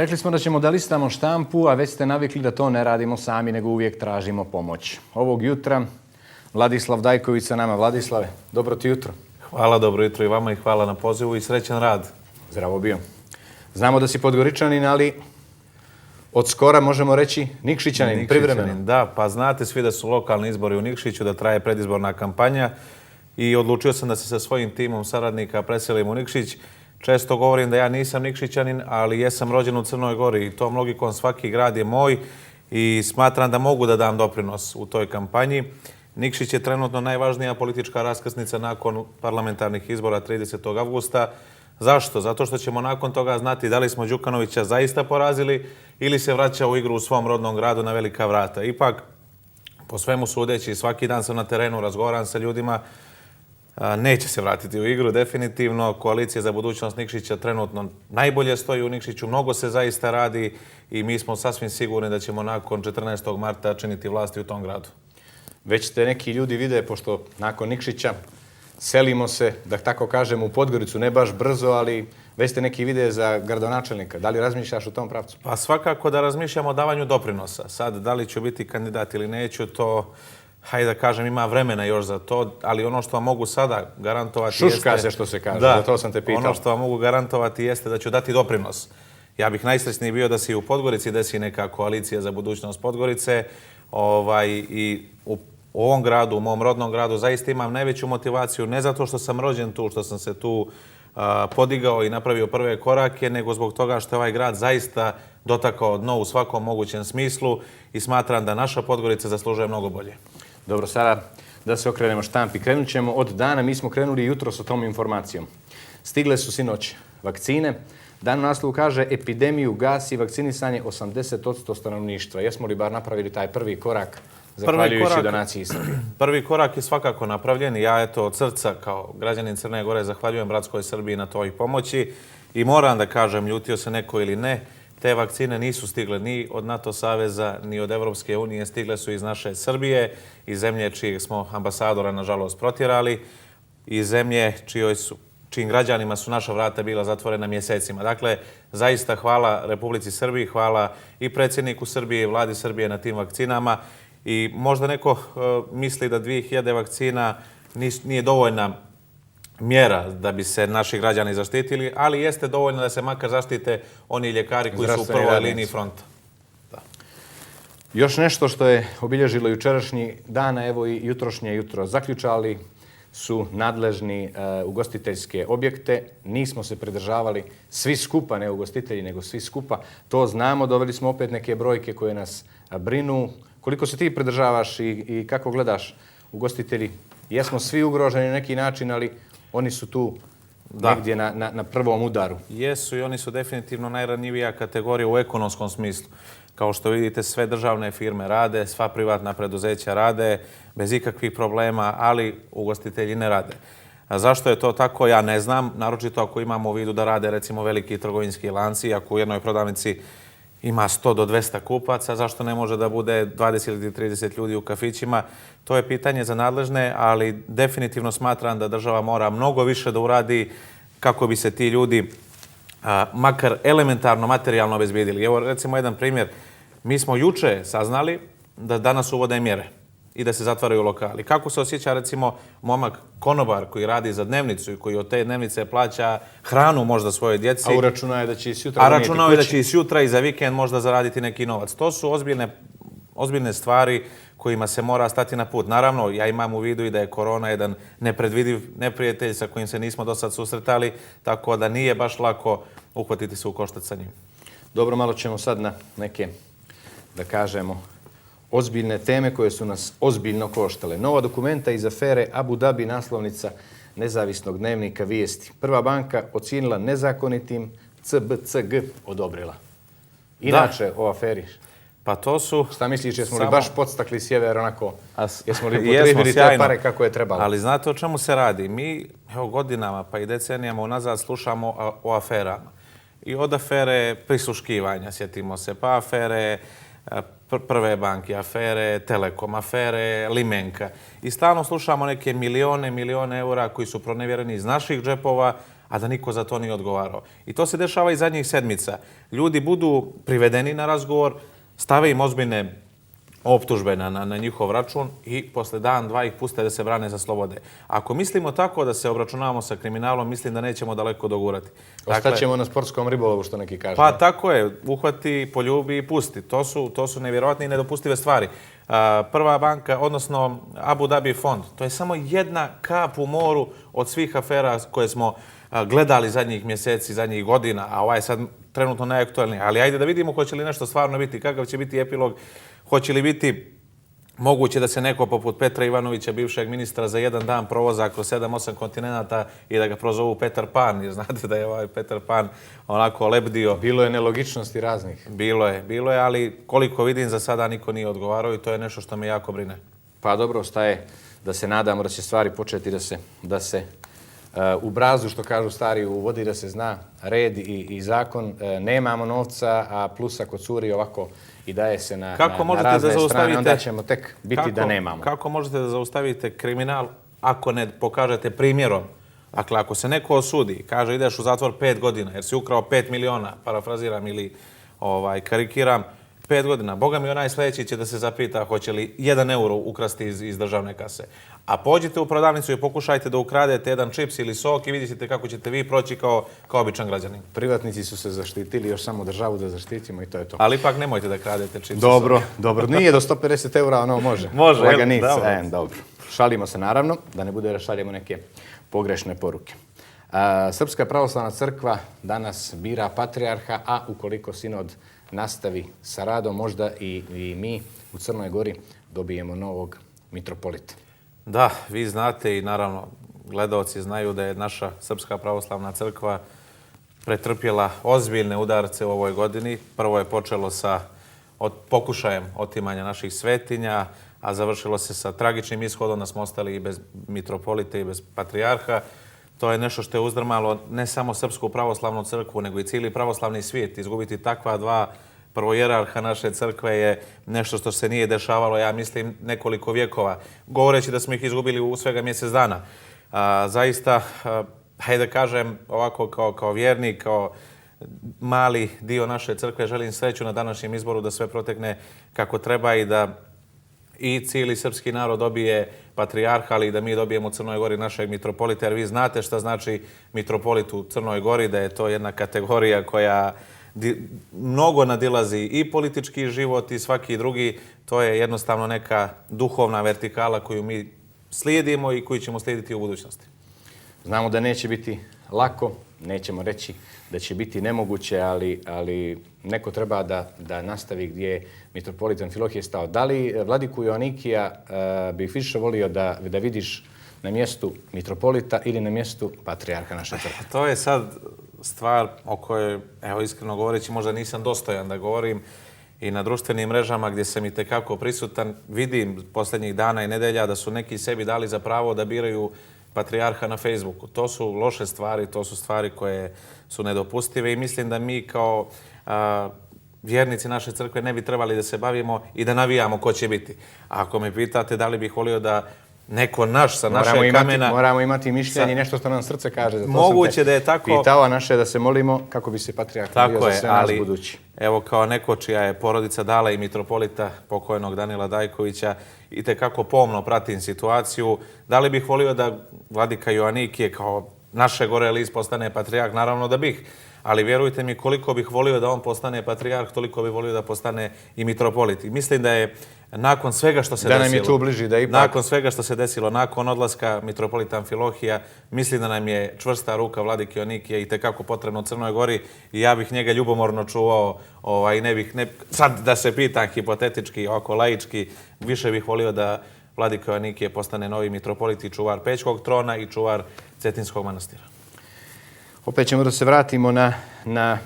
Rekli smo da ćemo da listamo štampu, a već ste navikli da to ne radimo sami, nego uvijek tražimo pomoć. Ovog jutra Vladislav Dajković sa nama. Vladislave, dobro ti jutro. Hvala, dobro jutro i vama i hvala na pozivu i srećan rad. Zdravo bio. Znamo da si Podgoričanin, ali od skora možemo reći Nikšićanin, privremeno. Da, pa znate svi da su lokalni izbori u Nikšiću, da traje predizborna kampanja i odlučio sam da se sa svojim timom saradnika preselim u Nikšić. Često govorim da ja nisam Nikšićanin, ali jesam rođen u Crnoj Gori i tom logikom svaki grad je moj i smatram da mogu da dam doprinos u toj kampanji. Nikšić je trenutno najvažnija politička raskrsnica nakon parlamentarnih izbora 30. avgusta. Zašto? Zato što ćemo nakon toga znati da li smo Đukanovića zaista porazili ili se vraća u igru u svom rodnom gradu na velika vrata. Ipak, po svemu sudeći, svaki dan sam na terenu, razgovaram sa ljudima, neće se vratiti u igru, definitivno. Koalicija za budućnost Nikšića trenutno najbolje stoji u Nikšiću, mnogo se zaista radi i mi smo sasvim sigurni da ćemo nakon 14. marta činiti vlasti u tom gradu. Već te neki ljudi vide, pošto nakon Nikšića selimo se, da tako kažem, u Podgoricu, ne baš brzo, ali već te neki vide za gradonačelnika. Da li razmišljaš u tom pravcu? Pa svakako da razmišljamo o davanju doprinosa. Sad, da li ću biti kandidat ili neću, to, hajde da kažem, ima vremena još za to, ali ono što vam mogu sada garantovati Šuška se, što se kaže, za to sam te pitao. Ono što vam mogu garantovati jeste da ću dati doprinos. Ja bih najsrećniji bio da se i u Podgorici desi neka koalicija za budućnost Podgorice i u ovom gradu, u mom rodnom gradu, zaista imam najveću motivaciju, ne zato što sam rođen tu, što sam se tu podigao i napravio prve korake, nego zbog toga što je ovaj grad zaista dotakao dno u svakom mogućem smislu i smatram da naša Podgorica zaslužuje mnogo bolje. Dobro, sada da se okrenemo štampi. Krenut ćemo od dana, mi smo krenuli jutro sa tom informacijom. Stigle su sinoć vakcine. Dan u naslovu kaže epidemiju gasi vakcinisanje 80% stanovništva. Jesmo li bar napravili taj prvi korak zahvaljujući donaciji Srbije? Prvi korak je svakako napravljen i ja od srca kao građanin Crne Gore zahvaljujem bratskoj Srbiji na toj pomoći i moram da kažem, ljutio se neko ili ne, te vakcine nisu stigle ni od NATO saveza, ni od Evropske unije, stigle su iz naše Srbije, iz zemlje čijeg smo ambasadora nažalost protjerali, iz zemlje čijim građanima su naša vrata bila zatvorena mjesecima. Dakle, zaista hvala Republici Srbiji, hvala i predsjedniku Srbije i vladi Srbije na tim vakcinama. I možda neko misli da 2000 vakcina nije dovoljna mjera da bi se naši građani zaštitili, ali jeste dovoljno da se makar zaštite oni ljekari koji su u prvoj liniji fronta. Da. Još nešto što je obilježilo jučerašnji dan, evo i jutrošnje jutro. Zaključali su nadležni ugostiteljske objekte. Nismo se pridržavali svi skupa, ne ugostitelji, nego svi skupa. To znamo, doveli smo opet neke brojke koje nas brinu. Koliko se ti pridržavaš i kako gledaš ugostitelji? Jesmo svi ugroženi na neki način, ali oni su tu negdje na prvom udaru. Jesu i oni su definitivno najranjivija kategorija u ekonomskom smislu. Kao što vidite, sve državne firme rade, sva privatna preduzeća rade bez ikakvih problema, ali ugostitelji ne rade. A zašto je to tako, ja ne znam. Naročito ako imamo u vidu da rade recimo veliki trgovinski lanci, ako u jednoj prodavnici ima 100 do 200 kupaca, zašto ne može da bude 20 ili 30 ljudi u kafićima? To je pitanje za nadležne, ali definitivno smatram da država mora mnogo više da uradi kako bi se ti ljudi makar elementarno materijalno obezbedili. Evo recimo jedan primjer. Mi smo juče saznali da danas uvode mjere i da se zatvaraju lokali. Kako se osjeća recimo momak konobar koji radi za dnevnicu i koji od te dnevnice plaća hranu možda svojoj djeci. A uračunao je da će i sutra donijeti kući. A računao je da će i sutra i za vikend možda zaraditi neki novac. To su ozbiljne stvari kojima se mora stati na put. Naravno, ja imam u vidu i da je korona jedan nepredvidiv neprijatelj sa kojim se nismo do sad susretali, tako da nije baš lako uhvatiti se u koštac sa njim. Dobro, malo ćemo sad na neke, da kažemo, ozbiljne teme koje su nas ozbiljno koštale. Nova dokumenta iz afere Abu Dhabi, naslovnica nezavisnog dnevnika Vijesti. Prva banka ocijenila nezakonitim, CBCG odobrila. Inače o aferi. Pa to su... Šta misliš, jesmo li baš podstakli sjever onako? Jesmo li potrebili te pare kako je trebalo? Ali znate o čemu se radi? Mi godinama pa i decenijama unazad slušamo o aferama. I od afere prisluškivanja, sjetimo se, pa afere Prve banke, afere Telekom, afere Limenka. I stalno slušamo neke milione eura koji su pronevjereni iz naših džepova, a da niko za to nije odgovarao. I to se dešava i zadnjih sedmica. Ljudi budu privedeni na razgovor, stave im ozbiljne optužbe na njihov račun i posle dan, dva ih puste da se brane za slobode. Ako mislimo tako da se obračunavamo sa kriminalom, mislim da nećemo daleko dogurati. Ostaćemo na sportskom ribolovu, što neki kažu. Pa tako je, uhvati, poljubi i pusti. To su nevjerojatne i nedopustive stvari. Prva banka, odnosno Abu Dhabi fond, to je samo jedna kap u moru od svih afera koje smo gledali zadnjih mjeseci, zadnjih godina, a ovaj je sad trenutno najaktualniji. Ali ajde da vidimo hoće li nešto stvarno biti, kakav će biti epilog, hoće li biti moguće da se neko poput Petra Ivanovića, bivšeg ministra, za jedan dan provoza kroz 7-8 kontinenata i da ga prozovu Petar Pan, jer znate da je ovaj Petar Pan onako lebdio. Bilo je nelogičnosti raznih. Bilo je, ali koliko vidim za sada niko nije odgovarao i to je nešto što me jako brine. Pa dobro, ostaje da se nadamo da će stvari početi da se u brazu, što kažu stari, uvodi, da se zna red i zakon. Nemamo novca, a plus ako curi ovako i daje se na razne strane, onda ćemo tek biti da nemamo. Kako možete da zaustavite kriminal ako ne pokažete primjerom? Dakle, ako se neko osudi, kaže ideš u zatvor 5 godina jer si ukrao 5 miliona, parafraziram ili karikiram, 5 godina. Boga mi onaj sljedeći će da se zapita hoće li 1 euro ukrasti iz državne kase. A pođite u prodavnicu i pokušajte da ukradete jedan čips ili sok i vidite kako ćete vi proći kao običan građanin. Privatnici su se zaštitili, još samo državu da zaštitimo i to je to. Ali ipak nemojte da kradete čips. Dobro. Nije do 150 eura, ono može. Može, Laganica. Dobro. Šalimo se naravno, da ne bude da šaljemo neke pogrešne poruke. Srpska pravoslavna crkva danas bira patrijarha, a ukoliko sinod nastavi sa radom, možda i mi u Crnoj Gori dobijemo novog mitropolita. Da, vi znate i naravno gledaoci znaju da je naša Srpska pravoslavna crkva pretrpjela ozbiljne udarce u ovoj godini. Prvo je počelo sa pokušajem otimanja naših svetinja, a završilo se sa tragičnim ishodom da smo ostali i bez mitropolita i bez patrijarha. To je nešto što je uzdrmalo ne samo Srpsku pravoslavnu crkvu, nego i cijeli pravoslavni svijet. Izgubiti takva dva prvojerarha naše crkve je nešto što se nije dešavalo, ja mislim, nekoliko vjekova. Govoreći da smo ih izgubili u svega mjesec dana. Zaista, hajde da kažem ovako kao vjernik, kao mali dio naše crkve, želim sreću na današnjem izboru da sve protekne kako treba i da i cijeli srpski narod dobije patrijarha, ali i da mi dobijemo u Crnoj Gori našeg mitropolita, jer vi znate šta znači mitropolit u Crnoj Gori, da je to jedna kategorija koja mnogo nadilazi i politički život i svaki drugi. To je jednostavno neka duhovna vertikala koju mi slijedimo i koju ćemo slijediti u budućnosti. Znamo da neće biti lako, nećemo reći da će biti nemoguće, ali neko treba da nastavi gdje je mitropolit Amfilohije stao. Da li vladiku Joanikija bih više volio da vidiš na mjestu mitropolita ili na mjestu patrijarha naše crkve? To je sad stvar o kojoj, evo iskreno govoreći, možda nisam dostojan da govorim i na društvenim mrežama gdje sam i tekako prisutan. Vidim posljednjih dana i nedelja da su neki sebi dali za pravo da biraju patrijarha na Facebooku. To su loše stvari, to su stvari koje su nedopustive i mislim da mi kao vjernici naše crkve ne bi trebali da se bavimo i da navijamo ko će biti. A ako me pitate da li bih volio da neko naš sa naše kamena... Moramo imati mišljenje i nešto što nam srce kaže. Moguće da je tako... Pitao naše da se molimo kako bi se patrijarh bio za sve nas budući. Evo kao neko čija je porodica dala i mitropolita pokojnog Danila Dajkovića i tekako pomno pratim situaciju. Da li bih volio da vladika Joanikije kao naše gore list postane patrijarh? Naravno da bih. Ali vjerujte mi, koliko bih volio da on postane patrijarh, toliko bih volio da postane i mitropolit. I mislim da je nakon svega što se desilo... Da nam je tu bliži, da ipak... Nakon svega što se desilo, nakon odlaska mitropolita Amfilohija, mislim da nam je čvrsta ruka vladike Joanikije i tekako potrebno u Crnoj Gori i ja bih njega ljubomorno čuvao i ne bih... Sad da se pitam hipotetički, ovako laički, više bih volio da vladika Joanikije postane novi mitropolit i čuvar Pećkog trona i čuvar Cetinskog manastira. Opet ćemo da se vratimo na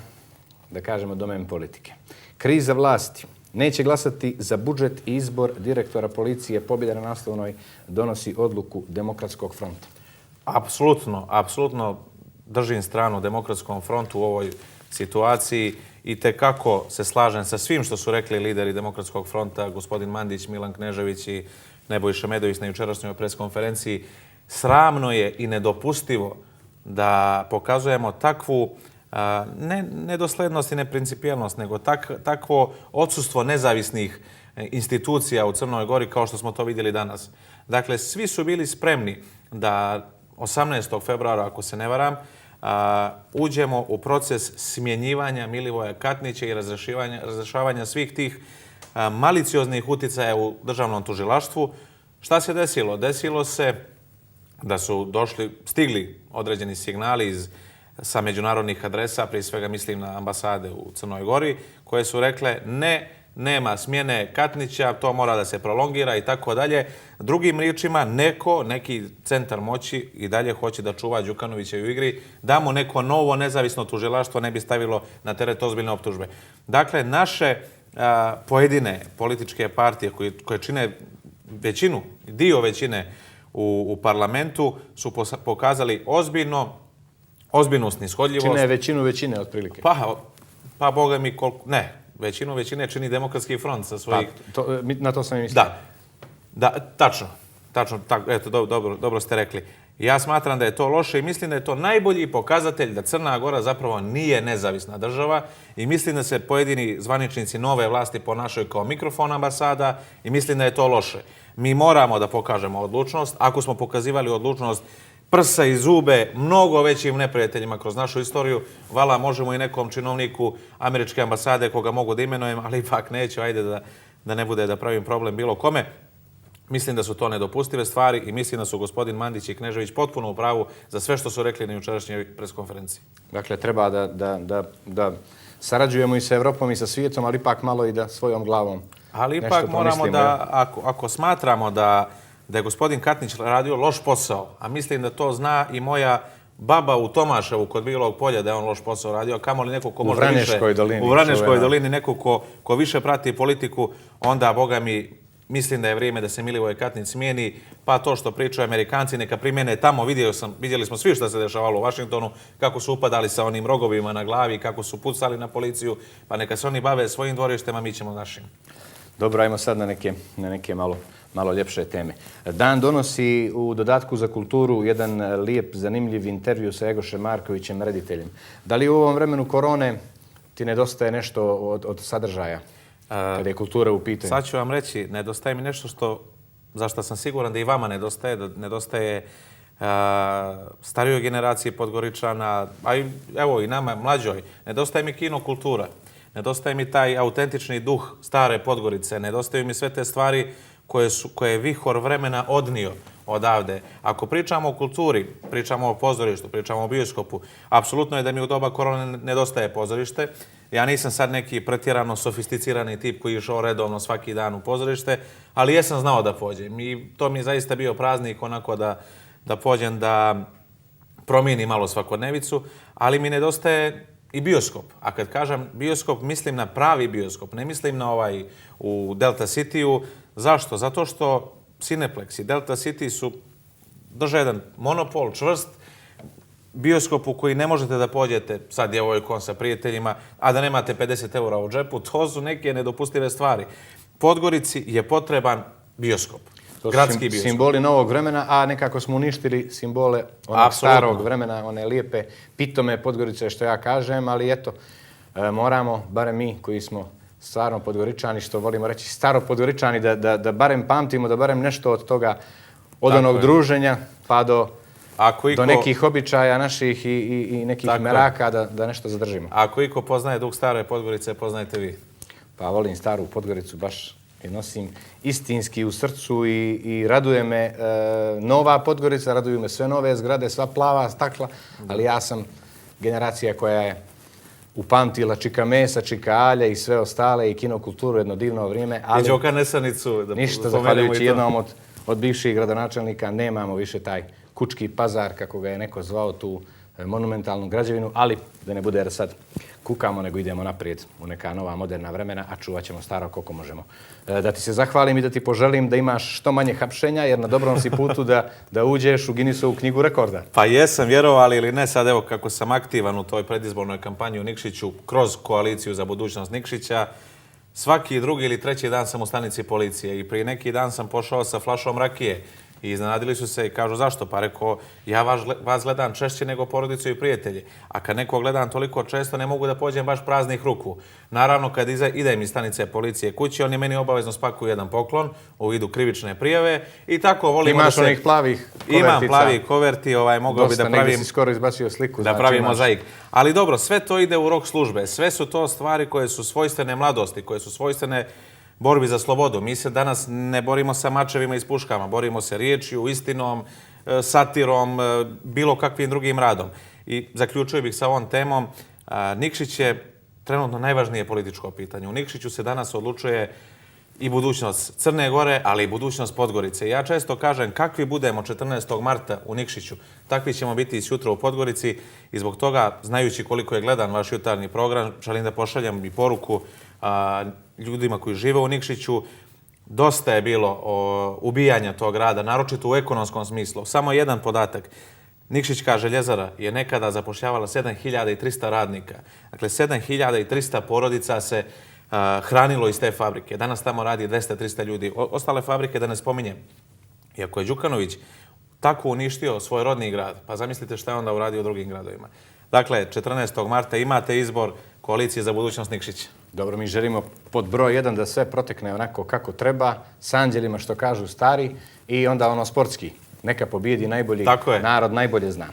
da kažemo, domen politike. Kriza vlasti. Neće glasati za budžet i izbor direktora policije. Pobjeda na naslovnoj donosi odluku Demokratskog fronta. Apsolutno držim stranu Demokratskom frontu u ovoj situaciji i tekako se slažem sa svim što su rekli lideri Demokratskog fronta, gospodin Mandić, Milan Knežević i Nebojša Medović na jučerašnjoj preskonferenciji. Sramno je i nedopustivo da pokazujemo takvu ne nedoslednost i neprincipijelnost, nego takvo odsustvo nezavisnih institucija u Crnoj Gori kao što smo to vidjeli danas. Dakle, svi su bili spremni da 18. februara, ako se ne varam, uđemo u proces smjenjivanja Milivoja Katnića i razrješavanja svih tih malicioznih uticaja u državnom tužilaštvu. Šta se desilo? Desilo se da su stigli određeni signali sa međunarodnih adresa, prije svega mislim na ambasade u Crnoj Gori, koje su rekle ne, nema smjene Katnića, to mora da se prolongira i tako dalje. Drugim riječima, neki centar moći i dalje hoće da čuva Đukanovića u igri, da mu neko novo nezavisno tužilaštvo ne bi stavilo na teret ozbiljne optužbe. Dakle, naše pojedine političke partije koje čine dio većine u parlamentu su pokazali ozbiljnu snishodljivost. Čine većinu većine, otprilike. Pa boga mi većinu većine čini Demokratski front sa svojih... Na to sam i mislio. Da, tačno. Eto, dobro ste rekli. Ja smatram da je to loše i mislim da je to najbolji pokazatelj da Crna Gora zapravo nije nezavisna država i mislim da se pojedini zvaničnici nove vlasti ponašaju kao mikrofon ambasada i mislim da je to loše. Mi moramo da pokažemo odlučnost. Ako smo pokazivali odlučnost prsa i zube mnogo većim neprijateljima kroz našu istoriju, vala možemo i nekom činovniku američke ambasade koga mogu da imenujem, ali ipak neću, ajde da ne bude da pravim problem bilo kome. Mislim da su to nedopustive stvari i mislim da su gospodin Mandić i Knežević potpuno u pravu za sve što su rekli na jučerašnjoj preskonferenciji. Dakle, treba da sarađujemo i sa Evropom i sa svijetom, ali ipak malo i da svojom glavom nešto pomislimo. Ali ipak moramo da, ako smatramo da je gospodin Katnić radio loš posao, a mislim da to zna i moja baba u Tomaševu kod Bijelog polja da je on loš posao radio, kamoli neko ko može više... U Vraneškoj dolini neko ko više prati politiku, onda, boga mi, mislim da je vrijeme da se Milivoj Katnić smijeni, pa to što pričaju Amerikanci neka primjene tamo. Vidjeli smo svi što se dešavalo u Vašingtonu, kako su upadali sa onim rogovima na glavi, kako su pucali na policiju, pa neka se oni bave svojim dvorištem, a mi ćemo našim. Dobro, ajmo sad na neke malo ljepše teme. Dan donosi u dodatku za kulturu jedan lijep, zanimljiv intervju sa Egošem Markovićem, rediteljem. Da li u ovom vremenu korone ti nedostaje nešto od sadržaja kada je kultura u pitanju? Sad ću vam reći, nedostaje mi nešto za što sam siguran da i vama nedostaje. Nedostaje starijoj generaciji Podgoričana, a i nama mlađoj. Nedostaje mi kinokultura. Nedostaje mi taj autentični duh stare Podgorice. Nedostaju mi sve te stvari koje je vihor vremena odnio odavde. Ako pričamo o kulturi, pričamo o pozorištu, pričamo o bioskopu, apsolutno je da mi u doba korone nedostaje pozorište. Ja nisam sad neki pretjerano sofisticirani tip koji je išao redovno svaki dan u pozorište, ali jesam znao da pođem. I to mi je zaista bio praznik onako da pođem, da promijenim malo svakodnevicu, ali mi nedostaje i bioskop. A kad kažem bioskop, mislim na pravi bioskop, ne mislim na ovaj u Delta City-u. Zašto? Zato što Cineplex i Delta City drže jedan monopol, čvrst bioskop u koji ne možete da pođete sa djevojkom, sa prijateljima, a da nemate 50 € u džepu. To su neke nedopustive stvari. Podgorici je potreban bioskop. Gradski bioskop. Simboli novog vremena, a nekako smo uništili simbole onog starog vremena, one lijepe pitome Podgorice, što ja kažem, ali eto, moramo, barem mi koji smo stvarno Podgoričani, što volimo reći staro Podgoričani, da barem pamtimo, da barem nešto od toga, od onog druženja pa do nekih običaja naših i nekih meraka da nešto zadržimo. Ako iko poznaje duh stare Podgorice, poznajte vi. Pa volim staru Podgoricu, baš je nosim istinski u srcu i raduje me nova Podgorica, raduju me sve nove zgrade, sva plava stakla, ali ja sam generacija koja je upamtila Čika Mesa, Čika Alja i sve ostale i kinokulturu, jedno divno vrijeme. I Đoka Nesanicu. Ništa, zahvaljujući jednom od bivših gradonačelnika, nemamo više taj Kučki pazar, kako ga je neko zvao, tu monumentalnu građevinu, ali da ne bude jer sad kukamo, nego idemo naprijed u neka nova moderna vremena, a čuvat ćemo staro koliko možemo. Da ti se zahvalim i da ti poželim da imaš što manje hapšenja, jer na dobrom si putu da uđeš u Guinnessovu knjigu rekorda. Pa jesam, vjerovali ili ne, sad evo kako sam aktivan u toj predizbornoj kampanji u Nikšiću kroz koaliciju za budućnost Nikšića, svaki drugi ili treći dan sam u stanici policije i prije neki dan sam pošao sa flašom rakije I iznenadili su se i kažu zašto? Pa rekao, ja vas gledam češće nego porodicu i prijatelji. A kad neko gledam toliko često, ne mogu da pođem baš praznih ruku. Naravno, kad idem iz stanice policije kući, oni meni obavezno spakuju jedan poklon u vidu krivične prijave i tako volimo Imaš onih plavih kovertica. Imam plavi koverti, mogao bi da pravim... Negdje si skoro izbacio sliku. Da pravim mozaik. Ali dobro, sve to ide u rok službe. Sve su to stvari koje su svojstvene mladosti, koje su svojstvene borbi za slobodu. Mi se danas ne borimo sa mačevima i s puškama, borimo se riječju, istinom, satirom, bilo kakvim drugim radom. I zaključujem bih sa ovom temom. Nikšić je trenutno najvažnije političko pitanje. U Nikšiću se danas odlučuje i budućnost Crne Gore, ali i budućnost Podgorice. Ja često kažem, kakvi budemo 14. marta u Nikšiću, takvi ćemo biti i sutra u Podgorici i zbog toga, znajući koliko je gledan vaš jutarnji program, želim da pošaljem i poruku ljudima koji žive u Nikšiću. Dosta je bilo ubijanja tog grada, naročito u ekonomskom smislu. Samo jedan podatak. Nikšićka željezara je nekada zapošljavala 7300 radnika. Dakle, 7300 porodica se hranilo iz te fabrike. Danas tamo radi 200-300 ljudi. Ostale fabrike da ne spominjem. Iako je Đukanović tako uništio svoj rodni grad, pa zamislite šta je onda uradio u drugim gradovima. Dakle, 14. marta imate izbor Koalicije za budućnost Nikšića. Dobro, mi želimo pod broj 1 da sve protekne onako kako treba, s anđelima što kažu stari i onda ono sportski. Neka pobijedi najbolji, narod najbolje zna.